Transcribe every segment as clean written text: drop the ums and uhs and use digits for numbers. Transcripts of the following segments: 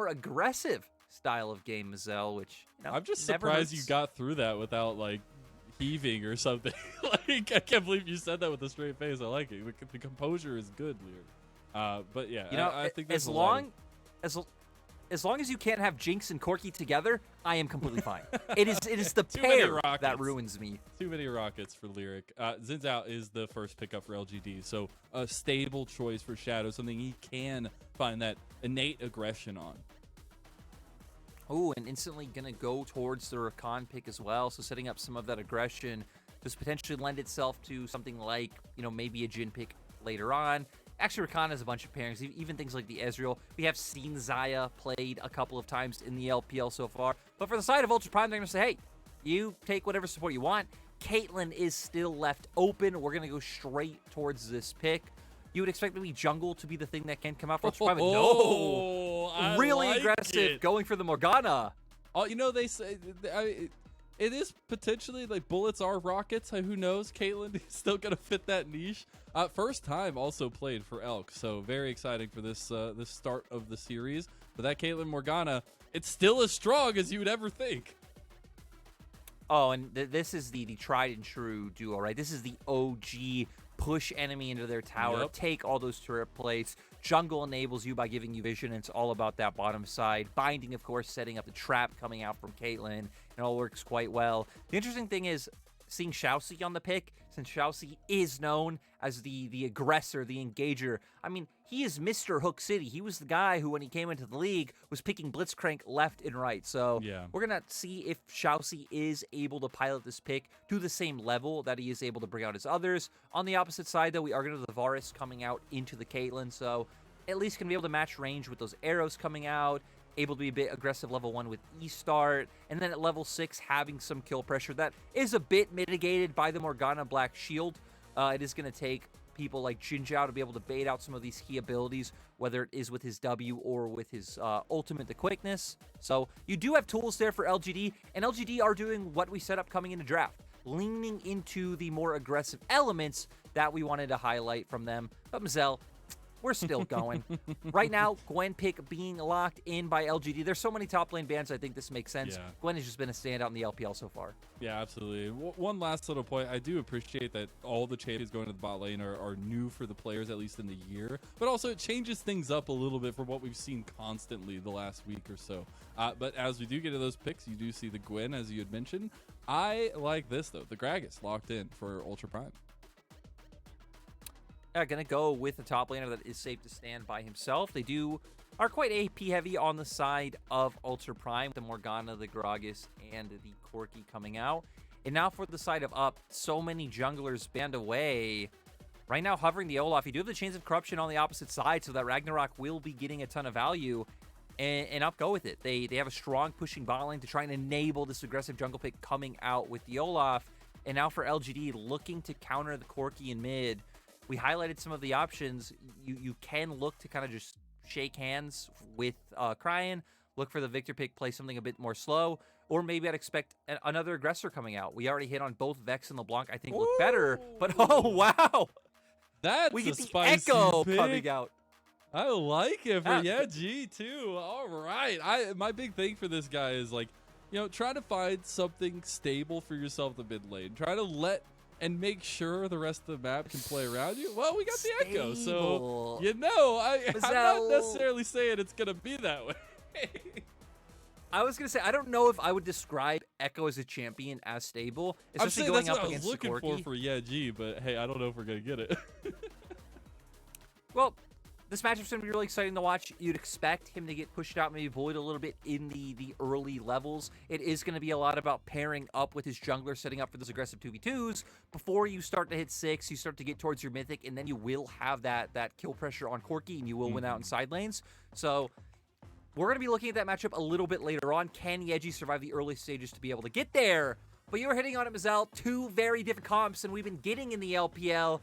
more aggressive style of game, Mazel, which, you know, I'm just surprised you got through that without, like, heaving or something. Like, I can't believe you said that with a straight face. I like it. The composure is good, Lear. But yeah, you know, I think there's as long as you can't have Jinx and Corki together, I am completely fine. It is the pair that ruins me. Too many rockets for Lyric. JinJiao is the first pickup for LGD, so a stable choice for Shadow, something he can find that innate aggression on. Oh, and instantly gonna go towards the Rakan pick as well, so setting up some of that aggression does potentially lend itself to something like, you know, maybe a Jin pick later on. Actually, Rakan has a bunch of pairings, even things like the Ezreal. We have seen Xayah played a couple of times in the LPL so far. But for the side of Ultra Prime, they're going to say, hey, you take whatever support you want. Caitlyn is still left open. We're going to go straight towards this pick. You would expect maybe jungle to be the thing that can come out for Ultra Prime. But no! Really like aggressive, going for the Morgana. Oh, you know, they say... it is potentially, like, bullets are rockets. Who knows? Caitlyn is still going to fit that niche. First time also played for Elk, so very exciting for this this start of the series. But that Caitlyn Morgana, it's still as strong as you would ever think. Oh, and this is the tried and true duo, right? This is the OG push enemy into their tower, take all those turret plates. Jungle enables you by giving you vision, and it's all about that bottom side. Binding, of course, setting up the trap coming out from Caitlyn. It all works quite well. The interesting thing is seeing ShiauC on the pick, since ShiauC is known as the aggressor, the engager. I mean, he is Mr. Hook City. He was the guy who, when he came into the league, was picking Blitzcrank left and right. So yeah, we're going to see if ShiauC is able to pilot this pick to the same level that he is able to bring out his others. On the opposite side, though, we are going to have the Varus coming out into the Caitlyn. So at least going to be able to match range with those arrows coming out. Able to be a bit aggressive level 1 with E-Start, and then at level 6 having some kill pressure that is a bit mitigated by the Morgana Black Shield. It is going to take people like JinJiao to be able to bait out some of these key abilities, whether it is with his W or with his ultimate, the quickness. So you do have tools there for LGD, and LGD are doing what we set up coming into draft, leaning into the more aggressive elements that we wanted to highlight from them. But Mazel, we're still going. Right now, Gwen pick being locked in by LGD. There's so many top lane bans, I think this makes sense. Yeah. Gwen has just been a standout in the LPL so far. Yeah, absolutely. One last little point. I do appreciate that all the champions going to the bot lane are new for the players, at least in the year. But also, it changes things up a little bit from what we've seen constantly the last week or so. But as we do get to those picks, you do see the Gwen, as you had mentioned. I like this, though. The Gragas locked in for Ultra Prime. Yeah, gonna go with the top laner that is safe to stand by himself. They are quite AP heavy on the side of Ultra Prime, the Morgana, the Gragas, and the Corki coming out. And now for the side of up, so many junglers banned away. Right now, hovering the Olaf. You do have the Chains of Corruption on the opposite side, so that Ragnarok will be getting a ton of value. And up go with it. They have a strong pushing bot lane to try and enable this aggressive jungle pick coming out with the Olaf. And now for LGD, looking to counter the Corki in mid. We highlighted some of the options. You can look to kind of just shake hands with Cryin, look for the Victor pick, play something a bit more slow, or maybe I'd expect another aggressor coming out. We already hit on both Vex and LeBlanc, I think, look better, but oh, wow! That's we get a the spicy Ekko pick. Coming out. I like it for G too. All right. My big thing for this guy is, like, you know, try to find something stable for yourself in the mid lane. Try to and make sure the rest of the map can play around you. Well, we got the Ekko, so, you know, I'm not necessarily saying it's going to be that way. I was going to say, I don't know if I would describe Ekko as a champion as stable, especially going up against the Corki. That's what I was looking for G, but hey, I don't know if we're going to get it. Well, this matchup's going to be really exciting to watch. You'd expect him to get pushed out, maybe void a little bit in the early levels. It is going to be a lot about pairing up with his jungler, setting up for those aggressive 2v2s. Before you start to hit 6, you start to get towards your mythic, and then you will have that kill pressure on Corki, and you will win out in side lanes. So we're going to be looking at that matchup a little bit later on. Can Yeji survive the early stages to be able to get there? But you were hitting on it, Mazel. 2 very different comps than we've been getting in the LPL.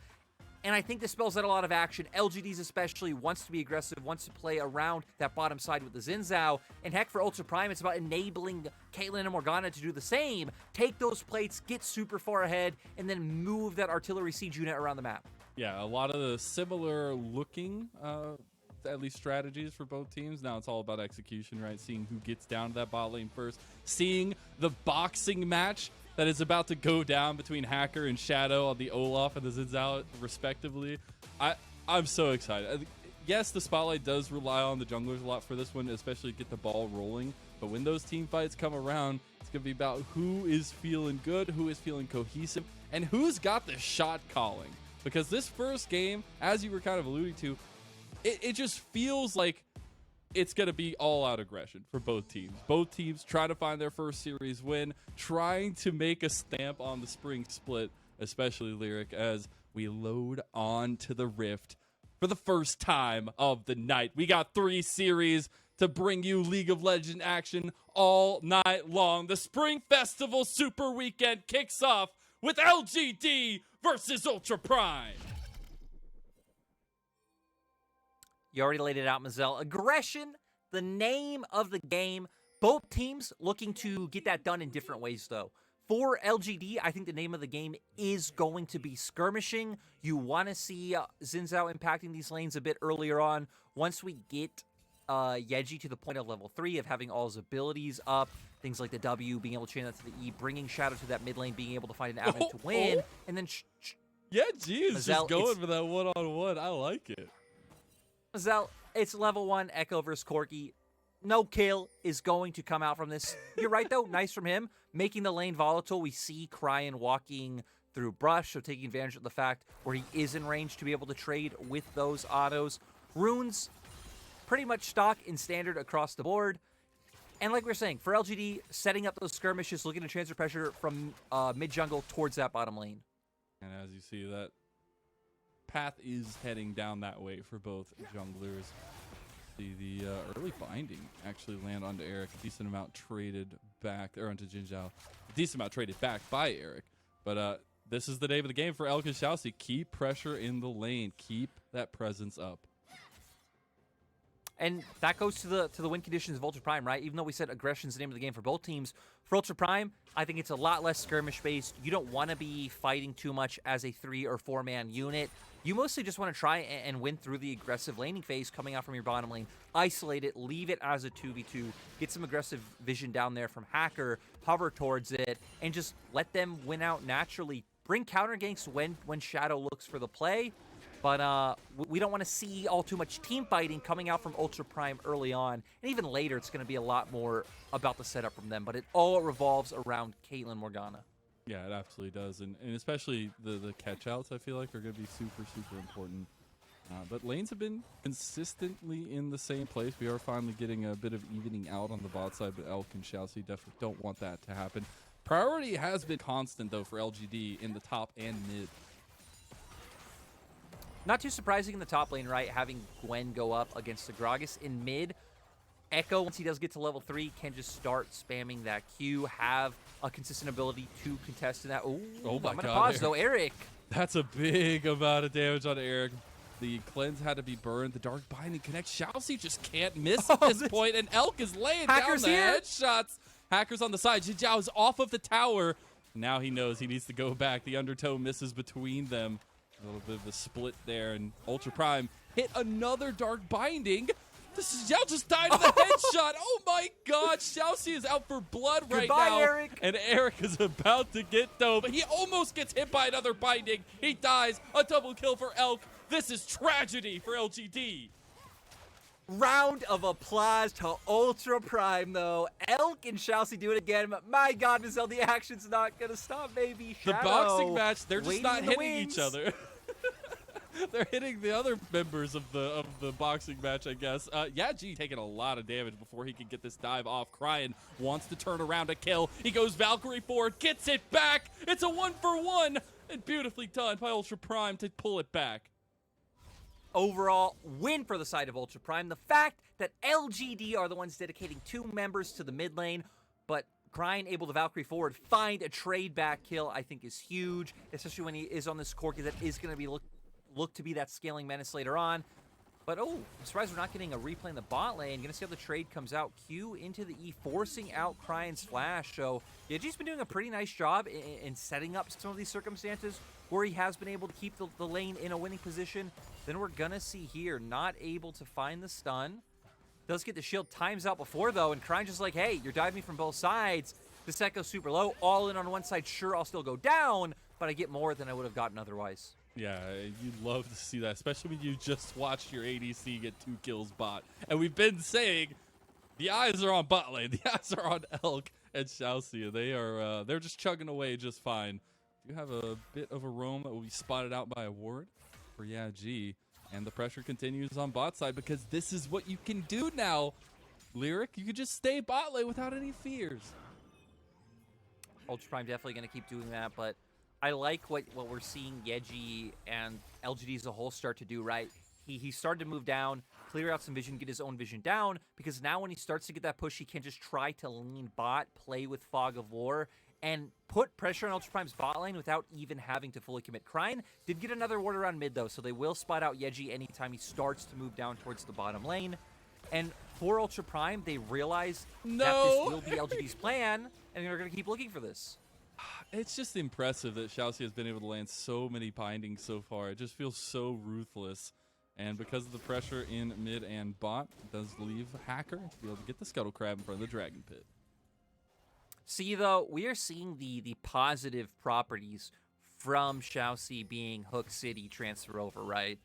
And I think this spells out a lot of action. LGD's especially wants to be aggressive, wants to play around that bottom side with the Zhao. And heck, for Ultra Prime, it's about enabling Caitlyn and Morgana to do the same. Take those plates, get super far ahead, and then move that artillery siege unit around the map. Yeah, a lot of the similar looking at least strategies for both teams. Now it's all about execution, right? Seeing who gets down to that bot lane first. Seeing the boxing match that is about to go down between Hacker and Shadow on the Olaf and the ZinZhao, respectively. I'm so excited. Yes, the spotlight does rely on the junglers a lot for this one, especially to get the ball rolling. But when those team fights come around, it's going to be about who is feeling good, who is feeling cohesive, and who's got the shot calling. Because this first game, as you were kind of alluding to, it just feels like it's going to be all-out aggression for both teams. Both teams trying to find their first series win, trying to make a stamp on the spring split, especially Lyric, as we load on to the Rift for the first time of the night. We got 3 series to bring you League of Legends action all night long. The Spring Festival Super Weekend kicks off with LGD versus Ultra Prime. You already laid it out, Mazel. Aggression, the name of the game. Both teams looking to get that done in different ways, though. For LGD, I think the name of the game is going to be skirmishing. You want to see ZinZhao impacting these lanes a bit earlier on. Once we get Yeji to the point of level 3 of having all his abilities up, things like the W, being able to chain that to the E, bringing Shadow to that mid lane, being able to find an avenue to win, and then... Yeji is Mazel, just going for that one-on-one. I like it. Mazel, it's level 1, Ekko versus Corki. No kill is going to come out from this. You're right, though. Nice from him. Making the lane volatile. We see Cryin walking through brush, so taking advantage of the fact where he is in range to be able to trade with those autos. Runes, pretty much stock in standard across the board. And like we were saying, for LGD, setting up those skirmishes, looking to transfer pressure from mid-jungle towards that bottom lane. And as you see, that path is heading down that way for both junglers. The early binding actually land onto Eric. A decent amount traded back, or onto JinJiao. A decent amount traded back by Eric. But this is the name of the game for LGD and ShiauC. Keep pressure in the lane. Keep that presence up. And that goes to the win conditions of Ultra Prime, right? Even though we said aggression is the name of the game for both teams, for Ultra Prime, I think it's a lot less skirmish-based. You don't want to be fighting too much as a 3 or 4-man unit. You mostly just want to try and win through the aggressive laning phase coming out from your bottom lane. Isolate it, leave it as a 2v2, get some aggressive vision down there from Hacker, hover towards it, and just let them win out naturally. Bring counter ganks when Shadow looks for the play. But we don't want to see all too much team fighting coming out from Ultra Prime early on. And even later, it's going to be a lot more about the setup from them. But it all revolves around Caitlyn Morgana. Yeah, it absolutely does. And especially the catch-outs, I feel like, are going to be super, super important. But lanes have been consistently in the same place. We are finally getting a bit of evening out on the bot side, but Elk and ShiauC definitely don't want that to happen. Priority has been constant, though, for LGD in the top and mid. Not too surprising in the top lane, right? Having Gwen go up against the Gragas in mid. Ekko, once he does get to level 3, can just start spamming that Q, have a consistent ability to contest in that. Ooh, oh my I'm God, gonna pause Eric. though, Eric. That's a big amount of damage on Eric. The cleanse had to be burned. The dark binding connects. ShiauC just can't miss at this point, and Elk is laying down the headshots. Hacker's on the side. JinJiao is off of the tower. Now he knows he needs to go back. The undertow misses between them. A little bit of a split there, and Ultra Prime hit another dark binding. Zhao just died in the headshot. Oh my God, ShiauC is out for blood right now. Eric. And Eric is about to get dove. He almost gets hit by another binding. He dies. A double kill for Elk. This is tragedy for LGD. Round of applause to Ultra Prime, though. Elk and ShiauC do it again. But my God, Mazel, the action's not going to stop, baby. Shadow, the boxing match, they're just not hitting wings. each other. They're hitting the other members of the boxing match, I guess. Yaji taking a lot of damage before he can get this dive off. Cryin wants to turn around a kill. He goes Valkyrie forward, gets it back. It's a 1-for-1, and beautifully done by Ultra Prime to pull it back. Overall win for the side of Ultra Prime. The fact that LGD are the ones dedicating 2 members to the mid lane, but Cryin able to Valkyrie forward, find a trade back kill, I think is huge, especially when he is on this Corki that is going to be look to be that scaling menace later on. But oh, I'm surprised we're not getting a replay in the bot lane. Gonna see how the trade comes out. Q into the E, forcing out Cryan's flash. So Yeji's been doing a pretty nice job in setting up some of these circumstances where he has been able to keep the lane in a winning position. then we're gonna see here, not able to find the stun. Does get the shield, times out before though, and Cryin just like, hey, you're diving me from both sides. This Ekko's super low, all in on one side. Sure, I'll still go down, but I get more than I would have gotten otherwise. Yeah, you'd love to see that, especially when you just watched your ADC get 2 kills bot. And we've been saying the eyes are on bot lane, the eyes are on Elk and ShiauC. They're just chugging away just fine. You have a bit of a roam that will be spotted out by a ward for G. And the pressure continues on bot side because this is what you can do now. Lyric, you can just stay bot lane without any fears. Ultra Prime definitely going to keep doing that, but I like what we're seeing Yeji and LGD as a whole start to do, right? He started to move down, clear out some vision, get his own vision down, because now when he starts to get that push, he can just try to lean bot, play with Fog of War, and put pressure on Ultra Prime's bot lane without even having to fully commit. Cryin did get another ward around mid, though, so they will spot out Yeji anytime he starts to move down towards the bottom lane. And for Ultra Prime, they realize that this will be LGD's plan, and they're going to keep looking for this. It's just impressive that ShiauC has been able to land so many bindings so far. It just feels so ruthless. And because of the pressure in mid and bot, it does leave Hacker to be able to get the Scuttle Crab in front of the Dragon Pit. See, though, we are seeing the positive properties from ShiauC being Hook City transfer over, right?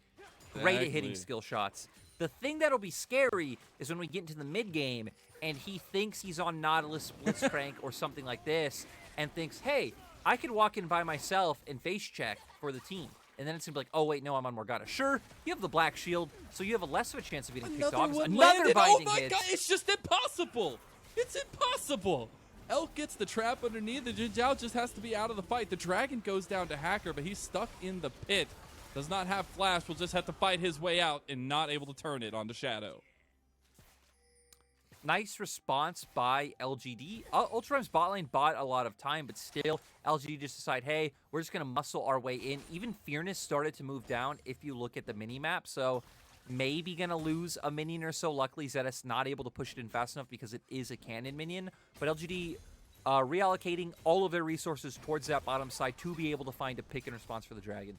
Great at hitting skill shots. The thing that'll be scary is when we get into the mid game and he thinks he's on Nautilus Blitzcrank or something like this and thinks, hey, I could walk in by myself and face check for the team. And then it's going to be like, oh, wait, no, I'm on Morgana. Sure, you have the black shield, so you have a less of a chance of getting picked off. Another binding oh my hit. God, it's just impossible. It's impossible. Elk gets the trap underneath. The JinJiao just has to be out of the fight. The dragon goes down to Hacker, but he's stuck in the pit. Does not have flash. Will just have to fight his way out and not able to turn it onto Shadow. Nice response by LGD. Ultra Prime's bot lane bought a lot of time, but still, LGD just decide, hey, we're just going to muscle our way in. Even Fearness started to move down if you look at the mini-map, so maybe going to lose a minion or so. Luckily, Zedis not able to push it in fast enough because it is a cannon minion. But LGD reallocating all of their resources towards that bottom side to be able to find a pick and response for the dragon.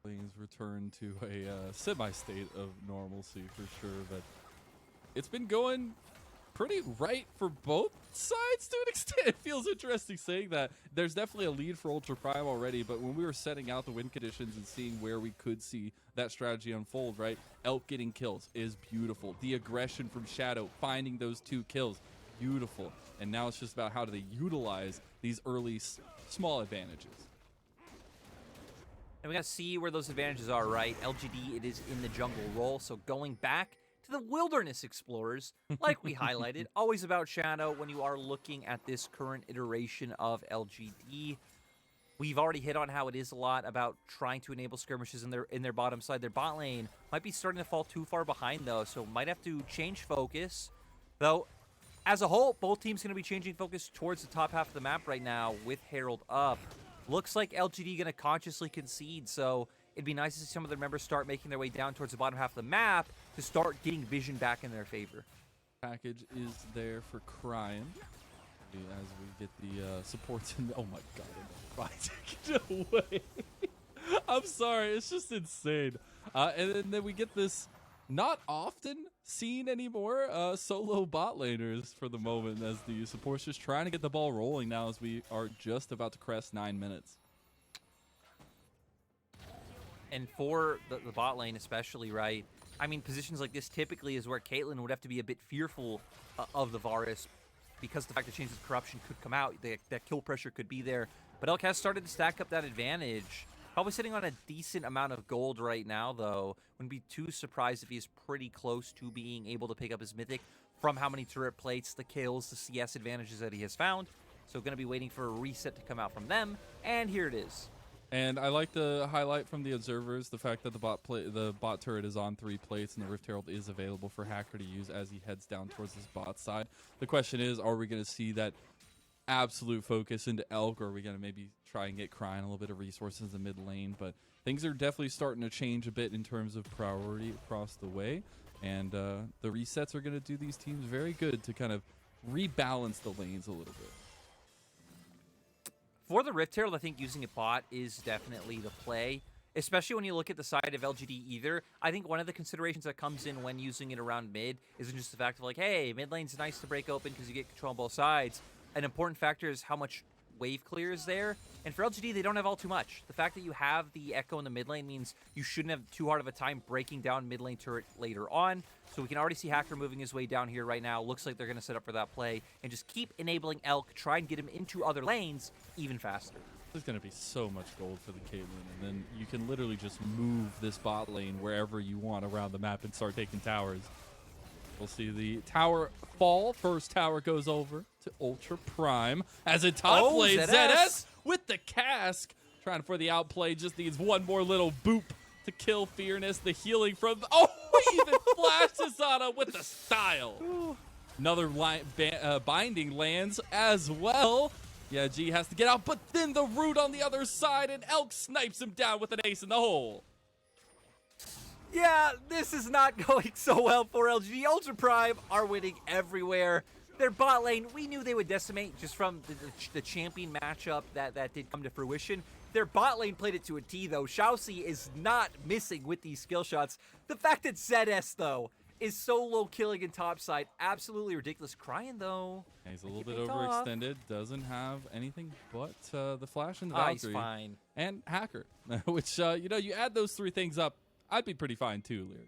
Things return to a semi-state of normalcy for sure, but it's been going pretty right for both sides to an extent. It feels interesting saying that. There's definitely a lead for Ultra Prime already, but when we were setting out the win conditions and seeing where we could see that strategy unfold, right? Elk getting kills is beautiful. The aggression from Shadow, finding those 2 kills, beautiful. And now it's just about how do they utilize these early small advantages. And we got to see where those advantages are, right? LGD, it is in the jungle role, so going back to the Wilderness Explorers, like we highlighted, always about Shadow when you are looking at this current iteration of LGD. We've already hit on how it is a lot about trying to enable skirmishes in their bottom side. Their bot lane might be starting to fall too far behind, though, so might have to change focus. Though, as a whole, both teams going to be changing focus towards the top half of the map right now with Herald up. Looks like LGD going to consciously concede, so it'd be nice to see some of their members start making their way down towards the bottom half of the map to start getting vision back in their favor. Package is there for Cryin as we get the supports in. Oh my God, take it away. I'm sorry, it's just insane. And then we get this not often seen anymore solo bot laners for the moment as the support's just trying to get the ball rolling now as we are just about to crest 9 minutes. And for the bot lane especially, right? I mean, positions like this typically is where Caitlyn would have to be a bit fearful of the Varus because the fact that Chains of Corruption could come out, that kill pressure could be there. But Elk has started to stack up that advantage. Probably sitting on a decent amount of gold right now, though. Wouldn't be too surprised if he's pretty close to being able to pick up his Mythic from how many turret plates, the kills, the CS advantages that he has found. So going to be waiting for a reset to come out from them. And here it is. And I like the highlight from the observers, the fact that the bot turret is on 3 plates and the Rift Herald is available for Hacker to use as he heads down towards his bot side. The question is, are we going to see that absolute focus into Elk, or are we going to maybe try and get Cryin a little bit of resources in mid lane? But things are definitely starting to change a bit in terms of priority across the way. And the resets are going to do these teams very good to kind of rebalance the lanes a little bit. For the Rift Herald, I think using a bot is definitely the play. especially when you look at the side of LGD either. I think one of the considerations that comes in when using it around mid isn't just the fact of like, hey, mid lane's nice to break open because you get control on both sides. An important factor is how much wave clear is there. And for LGD, they don't have all too much. The fact that you have the Ekko in the mid lane means you shouldn't have too hard of a time breaking down mid lane turret later on. So we can already see Hacker moving his way down here right now. Looks like they're going to set up for that play and just keep enabling Elk, try and get him into other lanes even faster. There's going to be so much gold for the Caitlyn, and then you can literally just move this bot lane wherever you want around the map and start taking towers. We'll see the tower fall. First tower goes over to Ultra Prime as a top lane. ZS with the cask. Trying for the outplay. Just needs one more little boop to kill Fearness. The healing from... Oh, he even flashes on him with the style. Another binding lands as well. Yeah, G has to get out, but then the root on the other side, and Elk snipes him down with an ace in the hole. Yeah, this is not going so well for LGD. Ultra Prime are winning everywhere. Their bot lane, we knew they would decimate just from the champion matchup that did come to fruition. Their bot lane played it to a T, though. ShiauC is not missing with these skill shots. The fact that ZS, though, is solo killing in topside, absolutely ridiculous. Cryin, though. Yeah, he's a little bit overextended. Doesn't have anything but the flash and the Valkyrie. He's fine. And Hacker, which, you know, you add those three things up, I'd be pretty fine too, Lyric.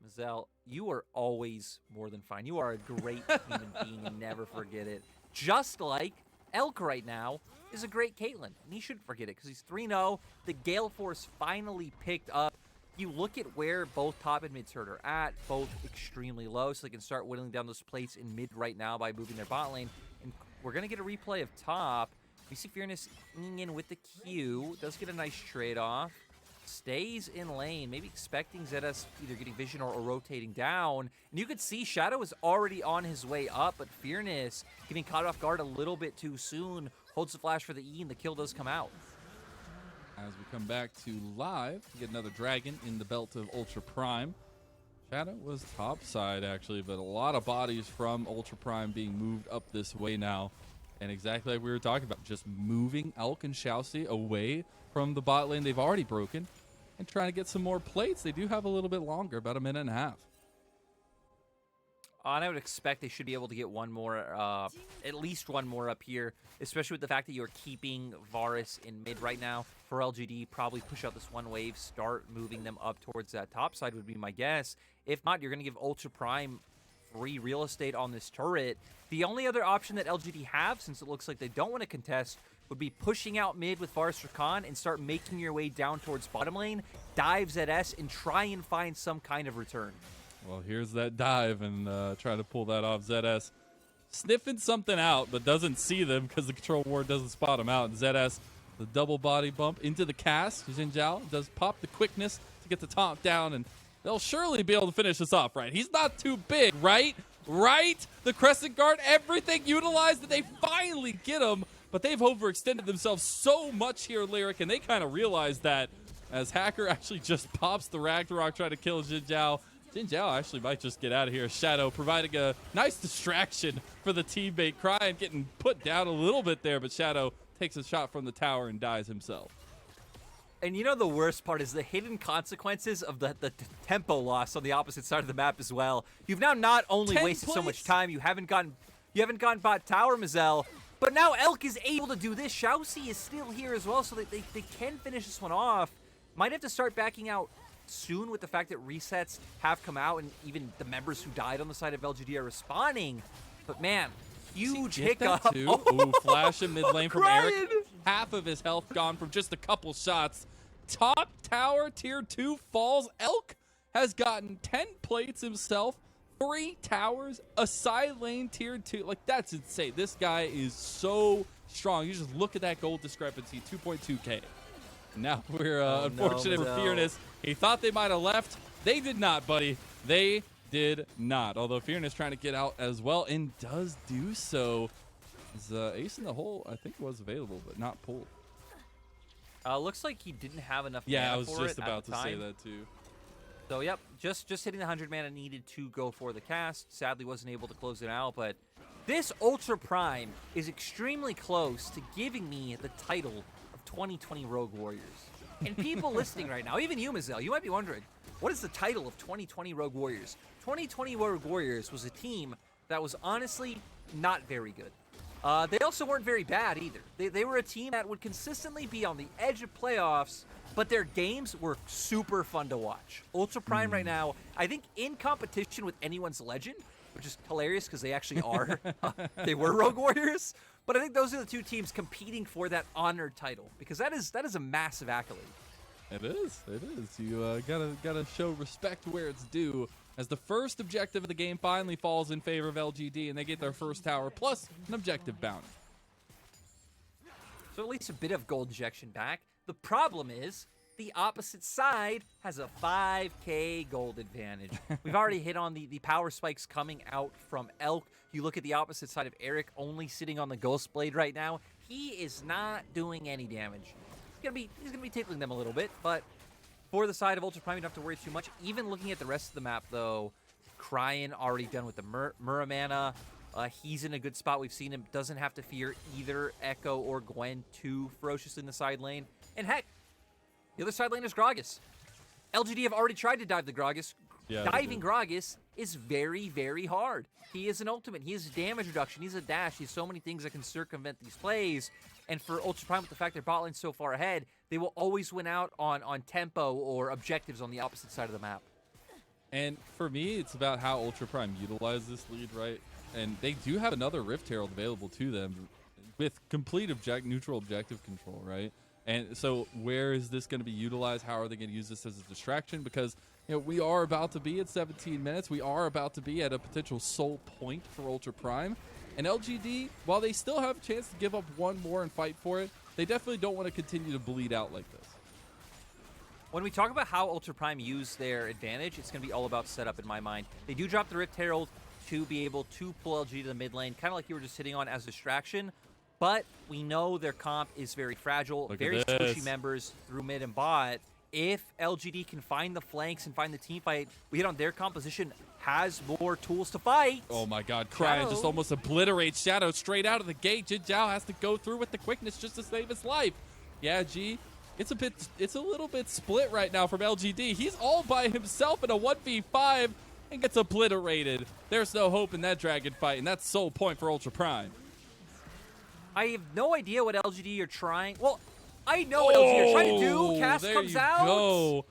Mazel, you are always more than fine. You are a great human being, and never forget it. Just like Elk right now is a great Caitlyn, and he shouldn't forget it because he's 3-0. The Gale Force finally picked up. You look at where both top and mid turret are at, both extremely low, so they can start whittling down those plates in mid right now by moving their bot lane. And we're going to get a replay of top. We see Fearness in with the Q. Does get a nice trade-off. Stays in lane, maybe expecting ZS either getting vision or rotating down. And you could see Shadow is already on his way up, but Fearness getting caught off guard a little bit too soon. Holds the flash for the E, and the kill does come out. As we come back to live, we get another dragon in the belt of Ultra Prime. Shadow was top side, actually, but a lot of bodies from Ultra Prime being moved up this way now. And exactly like we were talking about, just moving Elk and ShiauC away from the bot lane they've already broken and trying to get some more plates. They do have a little bit longer, about a minute and a half. And I would expect they should be able to get one more, at least one more up here, especially with the fact that you're keeping Varus in mid right now. For LGD, probably push out this one wave, start moving them up towards that top side would be my guess. If not, you're going to give Ultra Prime free real estate on this turret. The only other option that LGD have, since it looks like they don't want to contest, would be pushing out mid with Varus Rakan and start making your way down towards bottom lane, dive ZS, and try and find some kind of return. Well, here's that dive and trying to pull that off. ZS sniffing something out, but doesn't see them because the control ward doesn't spot him out. And ZS, the double body bump into the cast. JinJiao does pop the quickness to get the top down, and they'll surely be able to finish this off, right? He's not too big, right? Right? The Crescent Guard, everything utilized, and they finally get him. But they've overextended themselves so much here, Lyric, and they kind of realize that as Hacker actually just pops the Ragnarok trying to kill JinJiao. JinJiao actually might just get out of here. Shadow providing a nice distraction for the teammate. Cryin getting put down a little bit there, but Shadow takes a shot from the tower and dies himself. And you know the worst part is the hidden consequences of the tempo loss on the opposite side of the map as well. You've now not only wasted so much time, you haven't gotten bot tower, Mazel, but now Elk is able to do this. ShiauC is still here as well, so they can finish this one off. Might have to start backing out soon with the fact that resets have come out and even the members who died on the side of LGD are respawning. But man, huge hiccup. Ooh, flash in mid lane from Eric. Half of his health gone from just a couple shots. Top tower tier 2 falls. Elk has gotten 10 plates himself. 3 towers, a side lane tier 2. Like, that's insane. This guy is so strong. You just look at that gold discrepancy, 2.2k. Now we're unfortunate for Fearness. He thought they might have left. They did not, buddy. They did not. Although Fearness trying to get out as well and does do so. His ace in the hole, I think, was available, but not pulled. Looks like he didn't have enough mana. Yeah, I was for just it about to time. say that too. So, yep, just hitting the 100 mana needed to go for the cast. Sadly, wasn't able to close it out, but this Ultra Prime is extremely close to giving me the title of 2020 Rogue Warriors? And people listening right now, even you, Mazel, you might be wondering, what is the title of 2020 Rogue Warriors? 2020 Rogue Warriors was a team that was honestly not very good. They also weren't very bad either. They were a team that would consistently be on the edge of playoffs, but their games were super fun to watch. Ultra Prime right now, I think in competition with anyone's Legend, which is hilarious because they actually are. They were Rogue Warriors, but I think those are the two teams competing for that honored title because that is a massive accolade. It is. It is. You gotta show respect where it's due. As the first objective of the game finally falls in favor of LGD, and they get their first tower plus an objective bounty. So at least a bit of gold injection back. The problem is the opposite side has a 5k gold advantage. We've already hit on the power spikes coming out from Elk. You look at the opposite side of Eric, only sitting on the Ghost Blade right now. He is not doing any damage. He's gonna be tickling them a little bit, but for the side of Ultra Prime, you don't have to worry too much. Even looking at the rest of the map, though, Cryin already done with the Muramana. He's in a good spot. We've seen him. Doesn't have to fear either Ekko or Gwen too ferociously in the side lane. And heck, the other side lane is Gragas. LGD have already tried to dive the Gragas. Yeah, diving Gragas is very, very hard. He is an ultimate. He is damage reduction. He's a dash. He's so many things that can circumvent these plays. And for Ultra Prime, with the fact their bot lane's so far ahead, they will always win out on tempo or objectives on the opposite side of the map. And for me, it's about how Ultra Prime utilizes this lead, right? And they do have another Rift Herald available to them with complete neutral objective control, right? And so where is this going to be utilized? How are they going to use this as a distraction? Because we are about to be at 17 minutes. We are about to be at a potential soul point for Ultra Prime. And LGD, while they still have a chance to give up one more and fight for it, they definitely don't want to continue to bleed out like this. When we talk about how Ultra Prime use their advantage, it's going to be all about setup in my mind. They do drop the Rift Herald to be able to pull LGD to the mid lane, kind of like you were just hitting on as a distraction. But we know their comp is very fragile, very squishy members through mid and bot. If LGD can find the flanks and find the team fight, we hit on their composition, has more tools to fight. Oh my god, Cryin just almost obliterates ShiauC straight out of the gate. JinJiao has to go through with the quickness just to save his life. Yeah, G, it's a little bit split right now from LGD. He's all by himself in a 1v5 and gets obliterated. There's no hope in that dragon fight, and that's sole point for Ultra Prime. I have no idea what LGD are trying. Well, I know what LGD are trying to do. Cast there comes you out. Go.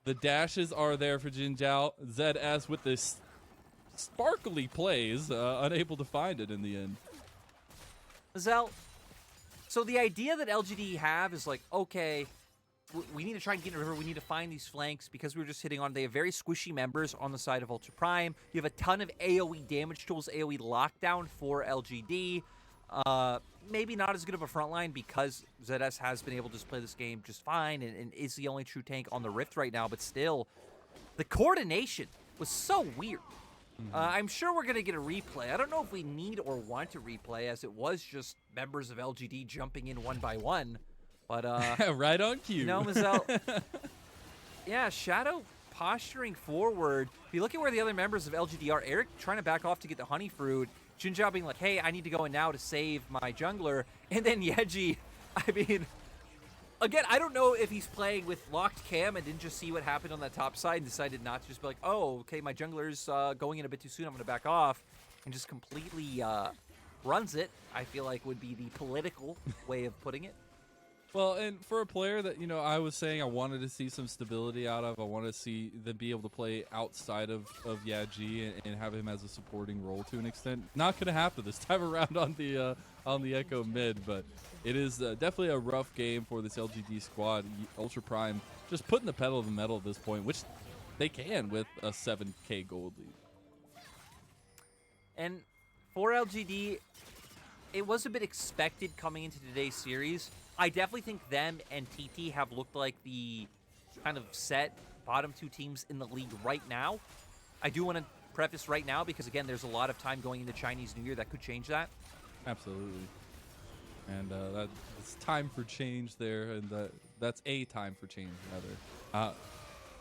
The dashes are there for JinJiao. ZS with this sparkly plays, unable to find it in the end. Mazel, so the idea that LGD have is like, okay, we need to try and get in a river. We need to find these flanks because we were just hitting on. They have very squishy members on the side of Ultra Prime. You have a ton of AoE damage tools, AoE lockdown for LGD. Maybe not as good of a front line because ZS has been able to just play this game just fine and is the only true tank on the Rift right now, but still, the coordination was so weird. I'm sure we're going to get a replay. I don't know if we need or want to replay as it was just members of LGD jumping in one by one, but right on cue. You know, Mazel, yeah, Shadow posturing forward. If you look at where the other members of LGD are, Eric trying to back off to get the honey fruit, JinJiao being like, hey, I need to go in now to save my jungler. And then Yeji, I mean, again, I don't know if he's playing with locked cam and didn't just see what happened on that top side and decided not to just be like, oh, okay, my jungler's going in a bit too soon, I'm going to back off, and just completely runs it, I feel like would be the political way of putting it. Well, and for a player that, I was saying I wanted to see some stability out of, I want to see them be able to play outside of Yaji and have him as a supporting role to an extent. Not going to happen this time around on the Ekko mid, but it is definitely a rough game for this LGD squad. Ultra Prime just putting the pedal to the metal at this point, which they can with a 7k gold lead. And for LGD, it was a bit expected coming into today's series. I definitely think them and TT have looked like the kind of set bottom two teams in the league right now. I do want to preface right now because, again, there's a lot of time going into Chinese New Year that could change that. Absolutely. And that's time for change there, and that's a time for change, rather.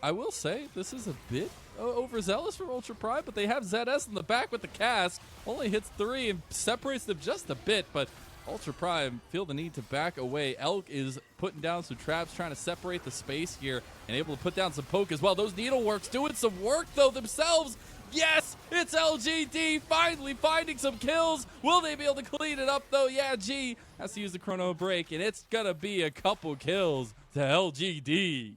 I will say this is a bit overzealous for Ultra Prime, but they have ZS in the back with the cast. Only hits 3 and separates them just a bit, but Ultra Prime feel the need to back away. Elk is putting down some traps, trying to separate the space here, and able to put down some poke as well. Those needleworks doing some work, though, themselves. Yes, it's LGD finally finding some kills. Will they be able to clean it up, though? Yeah, G has to use the chrono break, and it's going to be a couple kills to LGD.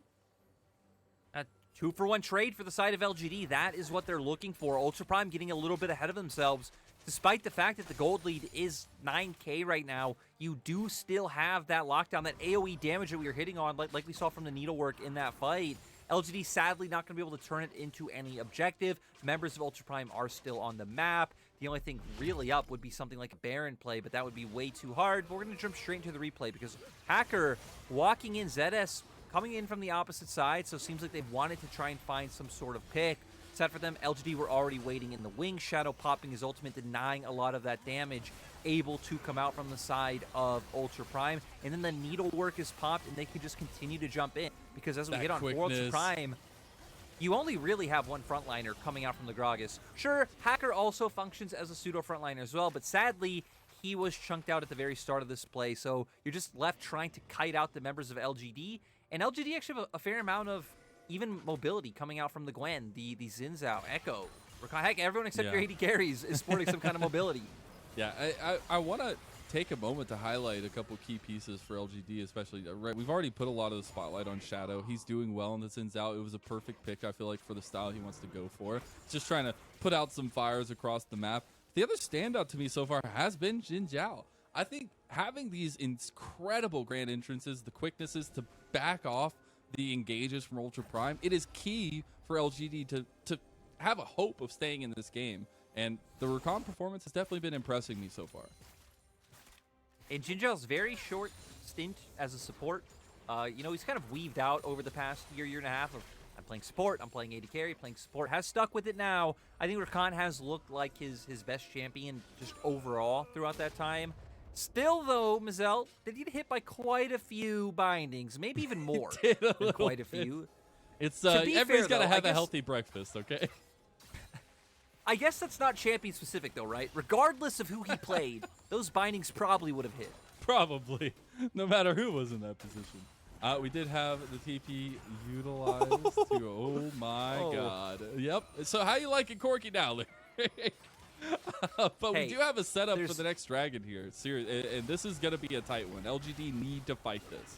A 2-for-1 trade for the side of LGD. That is what they're looking for. Ultra Prime getting a little bit ahead of themselves. Despite the fact that the gold lead is 9K right now, you do still have that lockdown, that AoE damage that we were hitting on, like we saw from the needlework in that fight. LGD sadly not going to be able to turn it into any objective. Members of Ultra Prime are still on the map. The only thing really up would be something like a Baron play, but that would be way too hard. But we're going to jump straight into the replay because Hacker walking in, ZS coming in from the opposite side, so it seems like they wanted to try and find some sort of pick. Sad for them, LGD were already waiting in the wing. Shadow popping his ultimate, denying a lot of that damage, able to come out from the side of Ultra Prime. And then the needlework is popped, and they can just continue to jump in. Because as we hit on Ultra Prime, you only really have one frontliner coming out from the Gragas. Sure, Hacker also functions as a pseudo frontliner as well, but sadly, he was chunked out at the very start of this play. So you're just left trying to kite out the members of LGD. And LGD actually have a fair amount of even mobility coming out from the Gwen, the JinJiao, Ekko, Rakan. Heck, everyone except your AD carries is sporting some kind of mobility. Yeah, I want to take a moment to highlight a couple key pieces for LGD, especially. We've already put a lot of the spotlight on Shadow. He's doing well in the JinJiao. It was a perfect pick, I feel like, for the style he wants to go for. Just trying to put out some fires across the map. The other standout to me so far has been JinJiao. I think having these incredible grand entrances, the quicknesses to back off the engages from Ultra Prime, it is key for LGD to have a hope of staying in this game. And the Rakan performance has definitely been impressing me so far. In JinJiao's very short stint as a support, you know, he's kind of weaved out over the past year and a half of, I'm playing support, I'm playing AD carry, playing support, has stuck with it now. I think Rakan has looked like his best champion just overall throughout that time. Still, though, Mazel did get hit by quite a few bindings, maybe even more than quite a few. It's everybody's got to have a healthy breakfast, okay? I guess that's not champion specific, though, right? Regardless of who he played, those bindings probably would have hit. Probably, no matter who was in that position. We did have the TP utilized. Oh my god! Yep. So how you like it, Corki now? But we do have a setup for the next dragon here. Seriously, and this is going to be a tight one. LGD need to fight this.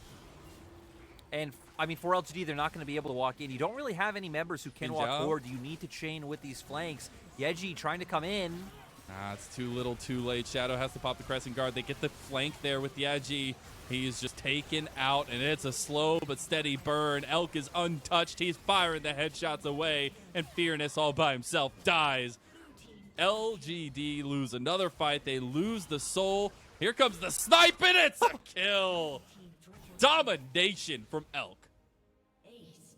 And I mean, for LGD, they're not going to be able to walk in. You don't really have any members who can walk forward. You need to chain with these flanks. Yeji trying to come in. It's too little, too late. Shadow has to pop the crescent guard. They get the flank there with Yeji. He's just taken out, and it's a slow but steady burn. Elk is untouched. He's firing the headshots away, and Fearness all by himself dies. LGD lose another fight. They lose the soul. Here comes the snipe, and it's a kill. Domination from Elk.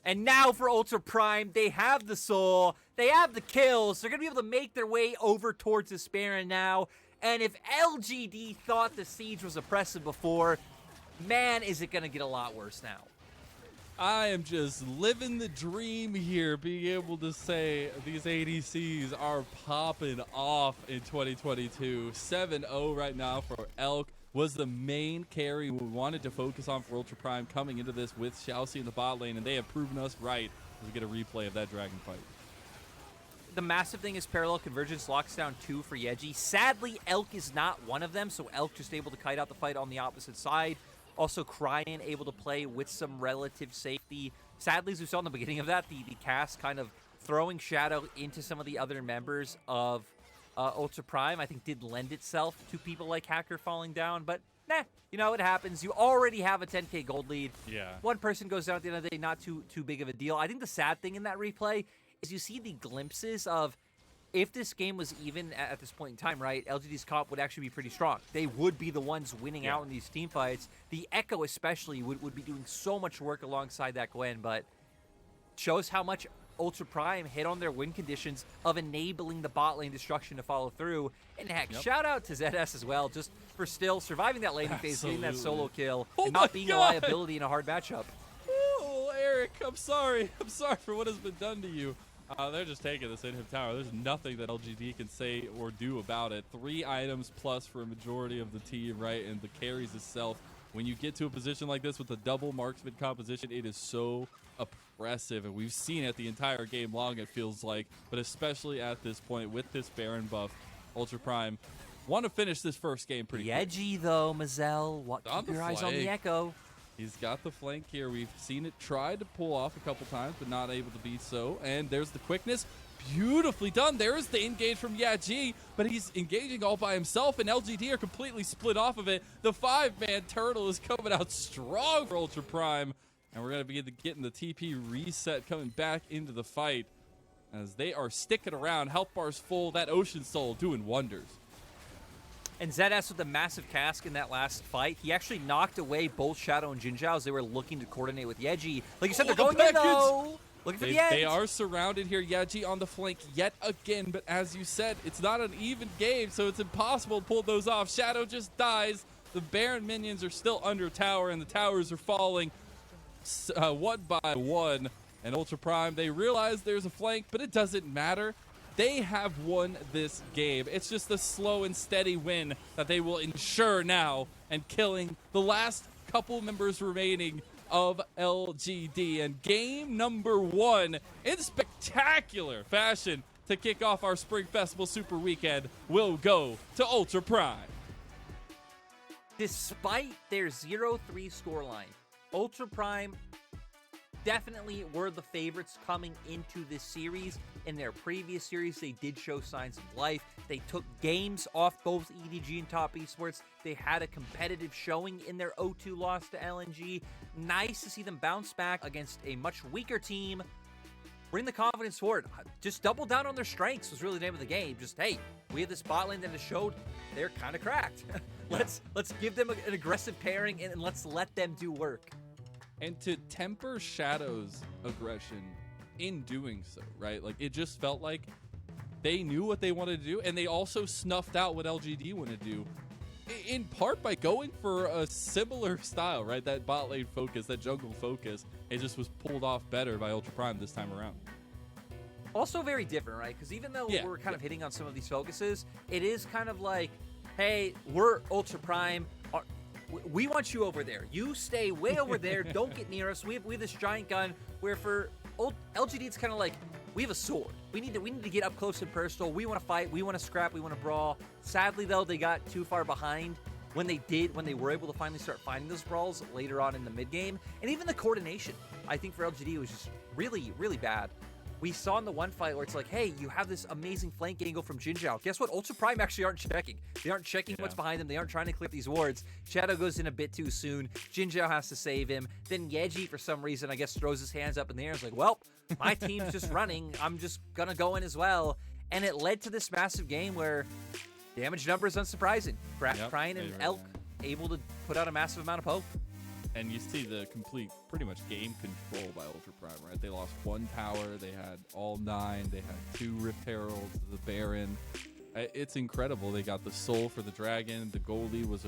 And now for Ultra Prime, they have the soul. They have the kills. They're going to be able to make their way over towards this Baron now. And if LGD thought the siege was oppressive before, man, is it going to get a lot worse now. I am just living the dream here, being able to say these ADCs are popping off in 2022. 7-0 right now for Elk. Was the main carry we wanted to focus on for Ultra Prime coming into this with ShiauC in the bot lane, and they have proven us right as we get a replay of that dragon fight. The massive thing is parallel convergence locks down 2 for Yeji. Sadly, Elk is not one of them, so Elk just able to kite out the fight on the opposite side. Also, Cryin able to play with some relative safety. Sadly, as we saw in the beginning of that, the cast kind of throwing Shadow into some of the other members of Ultra Prime, I think, did lend itself to people like Hacker falling down. But, nah, you know, it happens. You already have a 10K gold lead. Yeah. One person goes down at the end of the day, not too big of a deal. I think the sad thing in that replay is you see the glimpses of, if this game was even at this point in time, right, LGD's comp would actually be pretty strong. They would be the ones winning out in these team fights. The Ekko especially would be doing so much work alongside that Gwen, but shows how much Ultra Prime hit on their win conditions of enabling the bot lane destruction to follow through. And heck, shout out to ZS as well, just for still surviving that laning phase, getting that solo kill, and not being a liability in a hard matchup. Oh, Eric, I'm sorry. I'm sorry for what has been done to you. They're just taking this in-hip tower. There's nothing that LGD can say or do about it. 3 items plus for a majority of the team, right? And the carries itself. When you get to a position like this with a double marksman composition, it is so oppressive. And we've seen it the entire game long, it feels like. But especially at this point with this Baron buff, Ultra Prime want to finish this first game pretty quick. Edgy, though, Mazel. Keep your eyes on the Ekko. He's got the flank here. We've seen it try to pull off a couple times, but not able to be so. And there's the quickness. Beautifully done. There's the engage from YaG, but he's engaging all by himself, and LGD are completely split off of it. The 5-man turtle is coming out strong for Ultra Prime, and we're going to be getting the TP reset coming back into the fight as they are sticking around. Health bar's full. That Ocean Soul doing wonders. And ZS with the massive cask in that last fight, he actually knocked away both ShiauC and JinJiao as they were looking to coordinate with YaG. Like you said, they're going in, though. Looking for the end. They are surrounded here. YaG on the flank yet again, but as you said, it's not an even game, so it's impossible to pull those off. Shadow just dies. The Baron minions are still under tower, and the towers are falling one by one. And Ultra Prime, they realize there's a flank, but it doesn't matter. They have won this game. It's just a slow and steady win that they will ensure now, and killing the last couple members remaining of LGD. And game number 1 in spectacular fashion to kick off our Spring Festival Super Weekend will go to Ultra Prime. Despite their 0-3 scoreline, Ultra Prime definitely were the favorites coming into this series. In their previous series, they did show signs of life. They took games off both EDG and Top Esports. They had a competitive showing in their 0-2 loss to LNG. Nice to see them bounce back against a much weaker team. Bring the confidence forward. Just double down on their strengths was really the name of the game. Just, hey, we have this bot lane that has showed they're kind of cracked. Let's give them an aggressive pairing and let's let them do work. And to temper Shadow's aggression in doing so, right? Like, it just felt like they knew what they wanted to do, and they also snuffed out what LGD wanted to do, in part by going for a similar style, right? That bot lane focus, that jungle focus, it just was pulled off better by Ultra Prime this time around. Also very different, right? Because even though we're kind of hitting on some of these focuses, it is kind of like, hey, we're Ultra Prime. We want you over there. You stay way over there. Don't get near us. We have this giant gun. Where for LGD, it's kind of like we have a sword. We need to get up close and personal. We want to fight. We want to scrap. We want to brawl. Sadly, though, they got too far behind when they were able to finally start finding those brawls later on in the mid game. And even the coordination, I think for LGD was just really, really bad. We saw in the one fight where it's like, hey, you have this amazing flank angle from JinJiao. Guess what? Ultra Prime actually aren't checking. They aren't checking what's behind them. They aren't trying to clear these wards. Shadow goes in a bit too soon. JinJiao has to save him. Then YaG, for some reason, I guess throws his hands up in the air and is like, well, my team's just running. I'm just going to go in as well. And it led to this massive game where damage numbers unsurprising. Cryin and Elk able to put out a massive amount of poke. And you see the complete, pretty much game control by Ultra Prime, right? They lost 1 tower, they had all 9, they had 2 Rift Heralds, the Baron. It's incredible. They got the soul for the dragon. The goalie was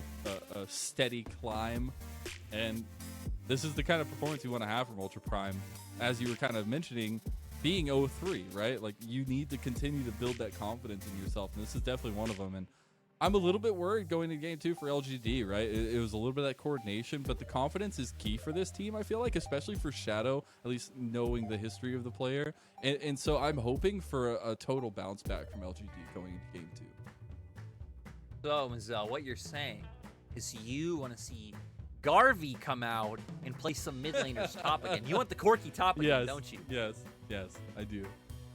a steady climb. And this is the kind of performance you want to have from Ultra Prime. As you were kind of mentioning, being 0-3, right? Like, you need to continue to build that confidence in yourself. And this is definitely one of them. And I'm a little bit worried going to game 2 for LGD, right? It was a little bit of that coordination, but the confidence is key for this team, I feel like, especially for Shadow, at least knowing the history of the player. And so I'm hoping for a total bounce back from LGD going into game 2. So, Mazel, what you're saying is you want to see Garvey come out and play some mid laners top again. You want the Corki top again, don't you? Yes, I do.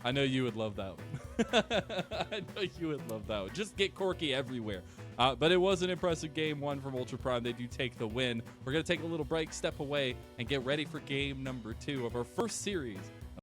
I know you would love that one. I know you would love that one. Just get Corki everywhere. But it was an impressive game 1 from Ultra Prime. They do take the win. We're going to take a little break, step away, and get ready for game number 2 of our first series